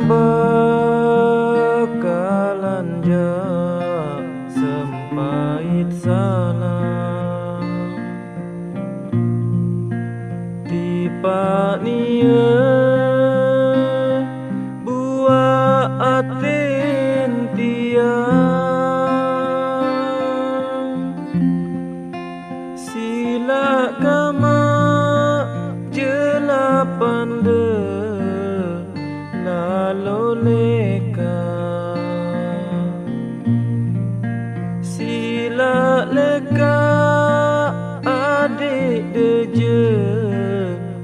bakalan jak sempait salah tipa nia buat atin tiang sila kama jelapan de lalu leka sila leka adik deje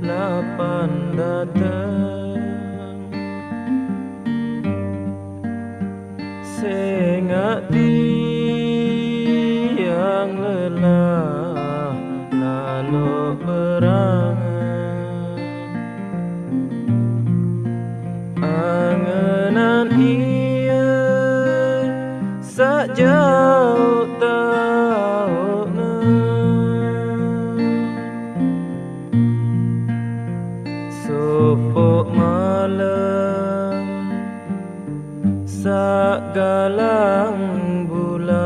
lapan datang sengak tiang lelah lalu berangan angenan ia sak jauh tauna sopok malam sak galang bulan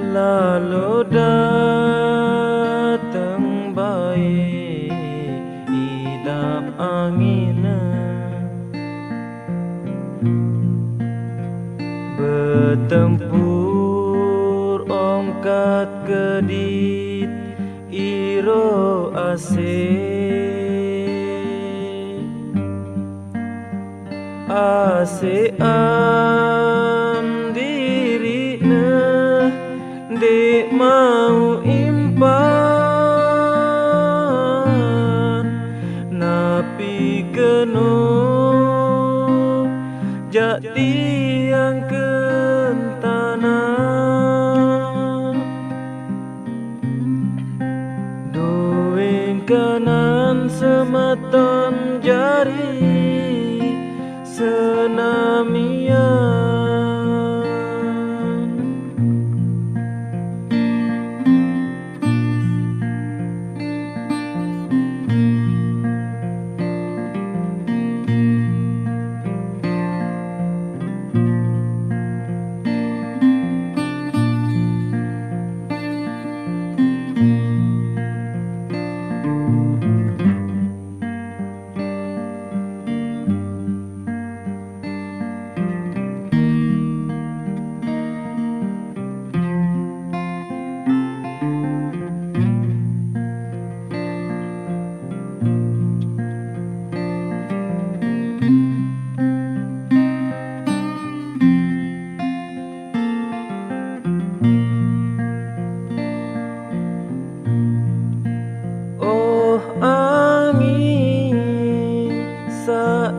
lalu datang baik idap angin bertempur ongkat kedit iro asean diri dek mau impan napi keno jak tiang kentana doing kanan semeton jari senamian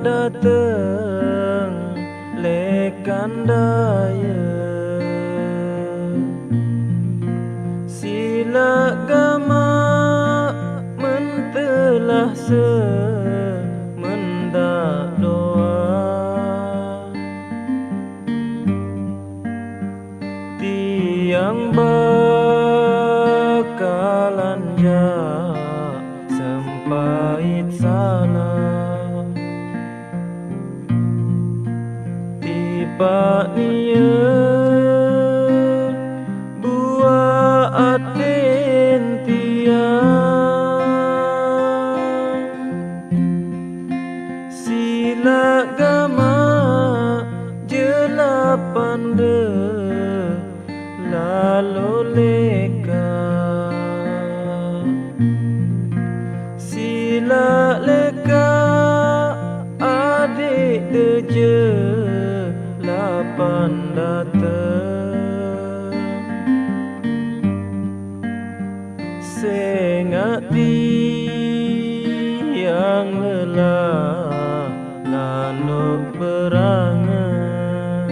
dateng lekan daya sila gama mentelah semendak doa tiang bakalan jak sempait salah Pak nia buat atin tiang sila gama jelapan de lalu leka sila leka adik deje lapan datang sengak tiang lelah lalu berangan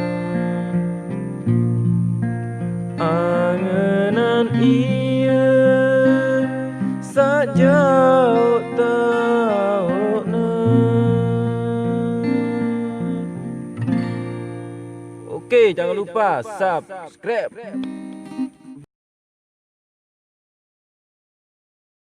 angenan ia sak jauh tauna. Oke, jangan lupa subscribe.